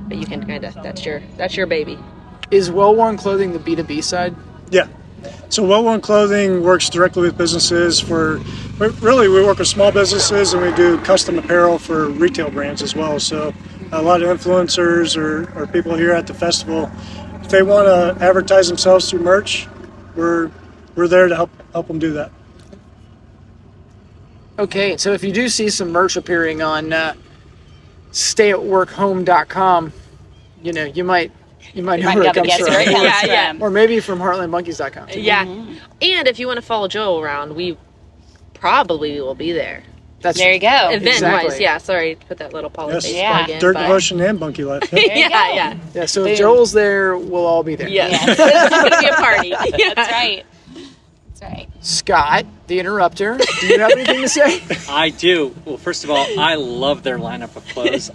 Speaker 5: But you can kind of, that's your baby.
Speaker 3: Is Wellworn Clothing the B2B side?
Speaker 1: Yeah. So Wellworn Clothing works directly with businesses we work with small businesses, and we do custom apparel for retail brands as well. So a lot of influencers or people here at the festival, if they want to advertise themselves through merch, we're there to help them do that.
Speaker 3: Okay, so if you do see some merch appearing on stayatworkhome.com, you might know where it comes from.
Speaker 5: Yeah.
Speaker 3: Or maybe from heartlandmonkeys.com.
Speaker 5: Yeah. And if you want to follow Joe around, we probably will be there.
Speaker 4: There you go.
Speaker 5: Event-wise, yeah. Sorry to put that little politics plug in.
Speaker 1: Dirt, Devotion, and Bunkie Life.
Speaker 5: Yeah.
Speaker 3: Yeah, so if Joel's there, we'll all be there.
Speaker 5: Yes. It's going to be a party.
Speaker 4: That's right. That's right.
Speaker 3: Scott, the interrupter, do you have anything to say?
Speaker 6: I do. Well, first of all, I love their lineup of clothes.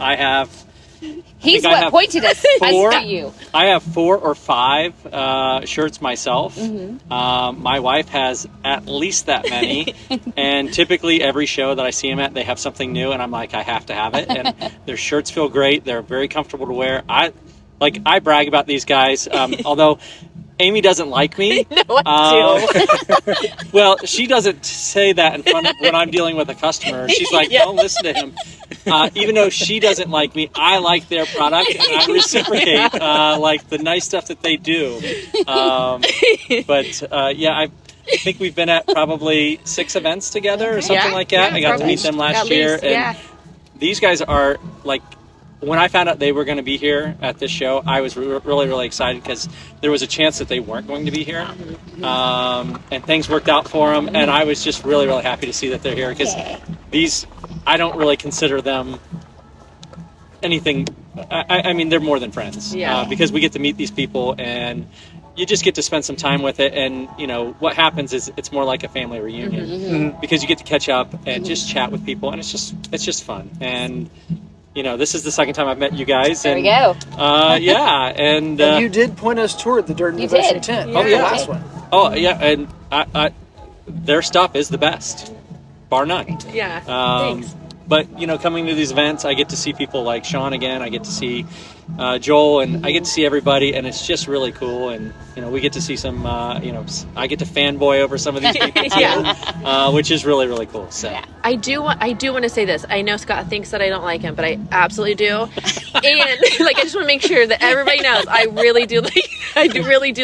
Speaker 4: He's what pointed us to you.
Speaker 6: I have 4 or 5 shirts myself. My wife has at least that many. And typically every show that I see them at, they have something new, and I'm like, I have to have it. And their shirts feel great. They're very comfortable to wear. I brag about these guys, although Amy doesn't like me.
Speaker 5: No, I do.
Speaker 6: Well, she doesn't say that in front of when I'm dealing with a customer. She's like, don't listen to him. Even though she doesn't like me, I like their product, and I reciprocate like the nice stuff that they do. I think we've been at probably 6 events together or something like that. I got to meet them last year. And these guys are like when I found out they were going to be here at this show, I was really, really excited because there was a chance that they weren't going to be here. And things worked out for them. And I was just really, really happy to see that they're here because I don't really consider them anything. I mean, they're more than friends because we get to meet these people and you just get to spend some time with it. And, you know, what happens is it's more like a family reunion because you get to catch up and just chat with people. And it's just fun. And, you know, this is the second time I've met you guys.
Speaker 4: There
Speaker 6: and,
Speaker 4: we go.
Speaker 3: And you did point us toward the Dirt and Devotion tent.
Speaker 6: Oh, yeah.
Speaker 3: The last one.
Speaker 6: Oh, yeah. And their stuff is the best, bar none.
Speaker 5: Yeah. Thanks.
Speaker 6: But, you know, coming to these events, I get to see people like Sean again. I get to see Joel, and I get to see everybody, and it's just really cool. And, you know, we get to see some, you know, I get to fanboy over some of these people too, which is really, really cool. So
Speaker 5: I do want to say this. I know Scott thinks that I don't like him, but I absolutely do. And like, I just want to make sure that everybody knows I really do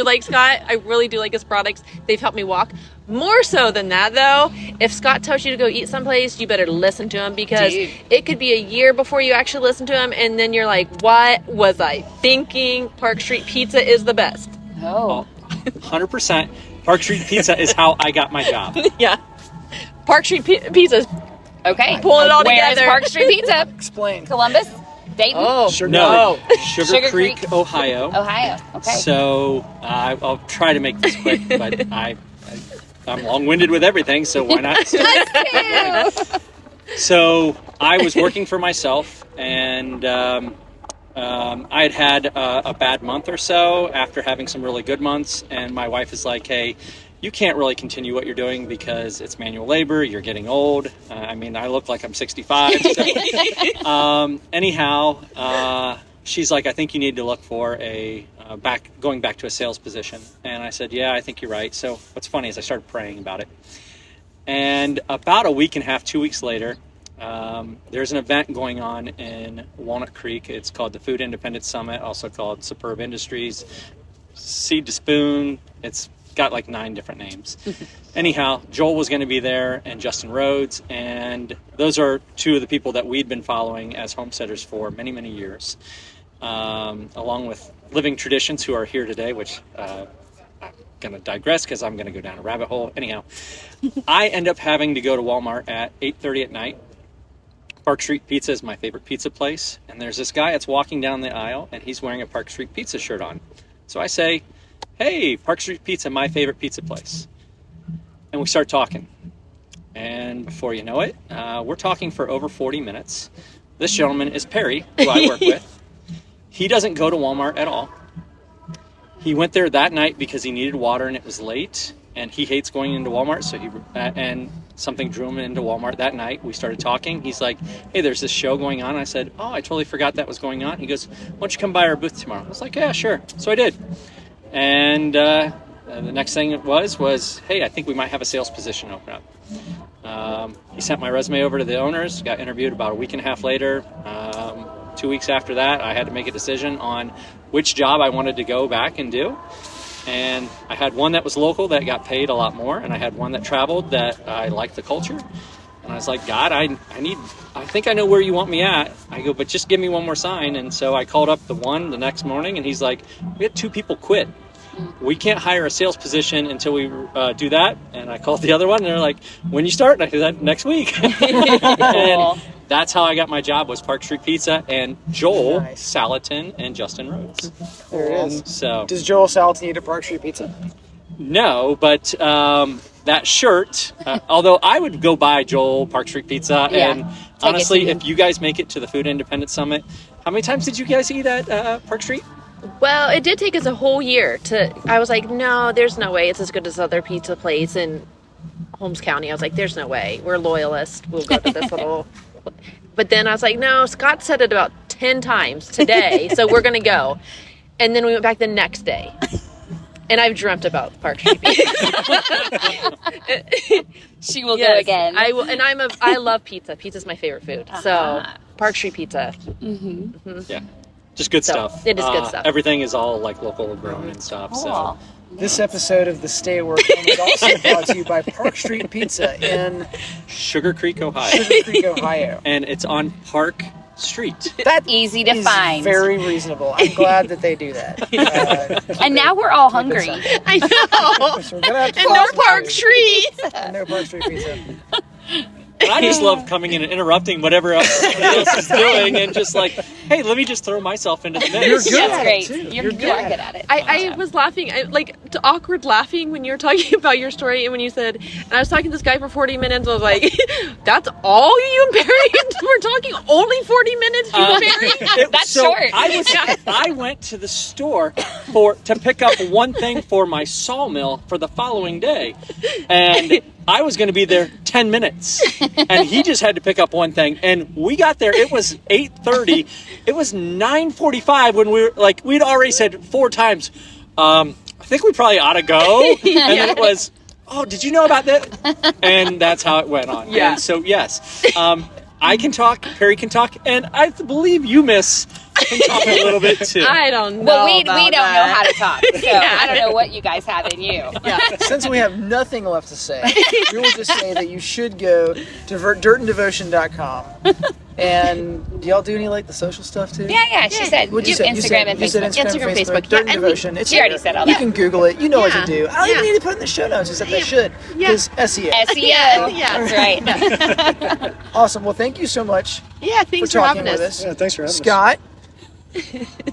Speaker 5: like Scott. I really do like his products. They've helped me walk. More so than that, though, if Scott tells you to go eat someplace, you better listen to him because it could be a year before you actually listen to him, and then you're like, what was I thinking? Park Street Pizza is the best.
Speaker 4: Oh.
Speaker 6: 100%. Park Street Pizza is how I got my job.
Speaker 5: Yeah. Park Street Pizza.
Speaker 4: Okay.
Speaker 5: Pull it all
Speaker 4: Where
Speaker 5: together.
Speaker 4: is Park Street Pizza?
Speaker 3: Explain.
Speaker 4: Columbus? Dayton?
Speaker 5: Oh,
Speaker 6: Sugar
Speaker 4: Sugar
Speaker 6: Creek,
Speaker 4: Creek.
Speaker 6: Ohio.
Speaker 4: Ohio. Okay.
Speaker 6: So I'll try to make this quick, but I'm long-winded with everything, so why not? So I was working for myself, and I had a bad month or so after having some really good months, and my wife is like, hey, you can't really continue what you're doing because it's manual labor, you're getting old. I mean, I look like I'm 65. So. Anyhow, she's like, I think you need to look for going back to a sales position. And I said, yeah, I think you're right. So what's funny is I started praying about it. And about a week and a half, 2 weeks later, there's an event going on in Walnut Creek. It's called the Food Independent Summit, also called Superb Industries, Seed to Spoon. It's got like 9 different names. Anyhow, Joel was going to be there and Justin Rhodes. And those are 2 of the people that we'd been following as homesteaders for many, many years. Along with Living Traditions, who are here today, which I'm going to digress because I'm going to go down a rabbit hole. Anyhow, I end up having to go to Walmart at 8:30 at night. Park Street Pizza is my favorite pizza place. And there's this guy that's walking down the aisle, and he's wearing a Park Street Pizza shirt on. So I say, hey, Park Street Pizza, my favorite pizza place. And we start talking. And before you know it, we're talking for over 40 minutes. This gentleman is Perry, who I work with. He doesn't go to Walmart at all. He went there that night because he needed water and it was late, and he hates going into Walmart. So and something drew him into Walmart that night. We started talking. He's like, hey, there's this show going on. I said, oh, I totally forgot that was going on. He goes, why don't you come by our booth tomorrow? I was like, yeah, sure. So I did. And the next thing it was, hey, I think we might have a sales position open up. He sent my resume over to the owners, got interviewed about a week and a half later. 2 weeks after that, I had to make a decision on which job I wanted to go back and do. And I had one that was local that got paid a lot more, and I had one that traveled that I liked the culture. And I was like, God, I think I know where you want me at. I go, but just give me one more sign. And so I called up the one the next morning, and he's like, we had 2 people quit. We can't hire a sales position until we do that. And I called the other one, and they're like, when you start? And I said, next week. And that's how I got my job, was Park Street Pizza and Joel Salatin and Justin Rhodes.
Speaker 3: There it is.
Speaker 6: So
Speaker 3: does Joel Salatin eat at Park Street Pizza?
Speaker 6: No, but that shirt, although I would go buy Joel Park Street Pizza. And honestly, if you guys make it to the Food Independent Summit, how many times did you guys eat at Park Street?
Speaker 5: Well, it did take us a whole year I was like, no, there's no way it's as good as other pizza place in Holmes County. I was like, there's no way. We're loyalists. We'll go to this little... But then I was like, no, Scott said it about 10 times today, so we're going to go. And then we went back the next day. And I've dreamt about Park Street Pizza.
Speaker 4: She will go again.
Speaker 5: I will, and I love pizza. Pizza's my favorite food. So Park Street Pizza.
Speaker 6: Yeah. Just good stuff.
Speaker 5: It is good stuff.
Speaker 6: Everything is all like local grown and stuff.
Speaker 4: Cool.
Speaker 6: So
Speaker 3: This episode of the Stay at Work Home is also brought to you by Park Street Pizza in
Speaker 6: Sugar Creek, Ohio.
Speaker 3: Sugar Creek, Ohio.
Speaker 6: And it's on Park street.
Speaker 3: That
Speaker 4: Easy to
Speaker 3: is
Speaker 4: find.
Speaker 3: very reasonable. I'm glad that they do that.
Speaker 4: And now we're all hungry.
Speaker 5: I know.
Speaker 3: So we're gonna have to
Speaker 5: And
Speaker 3: follow
Speaker 5: no
Speaker 3: some
Speaker 5: Park
Speaker 3: food.
Speaker 5: Street.
Speaker 3: And no Park Street pizza.
Speaker 6: And I just love coming in and interrupting whatever else somebody else is doing, and just like, hey, let me just throw myself into the mix.
Speaker 3: You're good
Speaker 4: That's
Speaker 3: at
Speaker 4: great.
Speaker 3: it, too.
Speaker 4: You
Speaker 3: You're
Speaker 4: are good at it.
Speaker 5: I was laughing, awkward laughing when you were talking about your story, and when you said, and I was talking to this guy for 40 minutes, I was like, that's all you and Barry were talking? Only 40 minutes, you and Barry?
Speaker 4: That's short.
Speaker 6: I went to the store to pick up one thing for my sawmill for the following day, and I was going to be there 10 minutes, and he just had to pick up one thing, and we got there. It was 8:30. It was 9:45 when we'd already said 4 times, I think we probably ought to go. And then it was, oh, did you know about that? And that's how it went on.
Speaker 5: Yeah.
Speaker 6: And so, yes, I can talk, Perry can talk, and I believe you, Miss, can talk a little bit too.
Speaker 5: I don't know.
Speaker 4: Well, we
Speaker 5: about
Speaker 4: don't know
Speaker 5: that.
Speaker 4: how to talk, so I don't know what you guys have in you.
Speaker 3: Since we have nothing left to say, we will just say that you should go to dirtanddevotion.com. And do y'all do any the social stuff too?
Speaker 4: Yeah, she said
Speaker 3: What'd you say?
Speaker 4: Instagram and
Speaker 3: You said
Speaker 4: Facebook.
Speaker 3: Instagram, Facebook.
Speaker 5: Yeah,
Speaker 3: Dirt and
Speaker 5: and
Speaker 3: Devotion. It's
Speaker 4: she already
Speaker 3: there.
Speaker 4: said all
Speaker 3: You
Speaker 4: that.
Speaker 3: can Google it. You know what
Speaker 5: Yeah.
Speaker 3: to do. I don't even
Speaker 5: Yeah.
Speaker 3: need to put it in the show notes, except I should. Because SEO.
Speaker 4: SEO.
Speaker 5: Yeah.
Speaker 4: That's right.
Speaker 3: Awesome. Well, thank you so much
Speaker 5: Yeah,
Speaker 3: for
Speaker 5: thanks for
Speaker 3: talking
Speaker 5: having
Speaker 3: with
Speaker 5: us.
Speaker 3: us.
Speaker 1: Yeah, thanks for having us.
Speaker 3: Scott,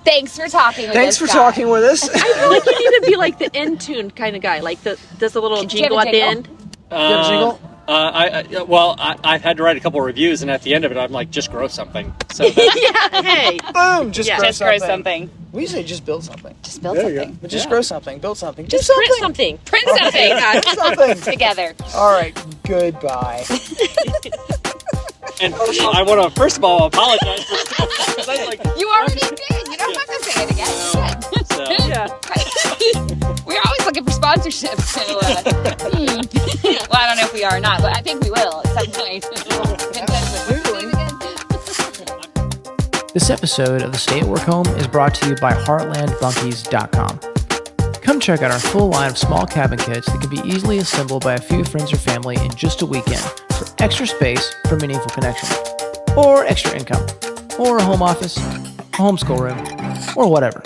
Speaker 4: Thanks for talking with
Speaker 3: thanks
Speaker 4: us,
Speaker 3: for
Speaker 4: Scott.
Speaker 3: talking with us.
Speaker 5: I feel like you need to be like the in tune kind of guy, like does a little
Speaker 4: Do you have
Speaker 5: jingle
Speaker 4: a
Speaker 5: at the
Speaker 4: jingle?
Speaker 5: end.
Speaker 3: You have a jingle?
Speaker 6: I've had to write a couple of reviews, and at the end of it, I'm like, just grow something. So
Speaker 5: Yeah, hey.
Speaker 3: Boom! Just
Speaker 5: Yeah.
Speaker 3: grow
Speaker 4: Just
Speaker 3: something.
Speaker 4: grow something.
Speaker 3: We say just build something.
Speaker 4: Just build
Speaker 1: There you go.
Speaker 4: something.
Speaker 3: But just
Speaker 6: Yeah.
Speaker 3: grow something. Build something. Do
Speaker 5: Just print
Speaker 3: something.
Speaker 5: something.
Speaker 4: Print something.
Speaker 3: Do something.
Speaker 4: Together.
Speaker 3: All right. Goodbye.
Speaker 6: and I want to first of all apologize for because I like.
Speaker 4: You already did. You don't have to say it again. You
Speaker 6: So,
Speaker 4: said.
Speaker 5: Yeah.
Speaker 4: We're always looking for sponsorships. So, well, I don't know if we are or not, but I think we will at some point.
Speaker 2: This episode of the Stay at Work Home is brought to you by HeartlandBunkies.com. Come check out our full line of small cabin kits that can be easily assembled by a few friends or family in just a weekend for extra space for meaningful connection, or extra income, or a home office, a homeschool room, or whatever.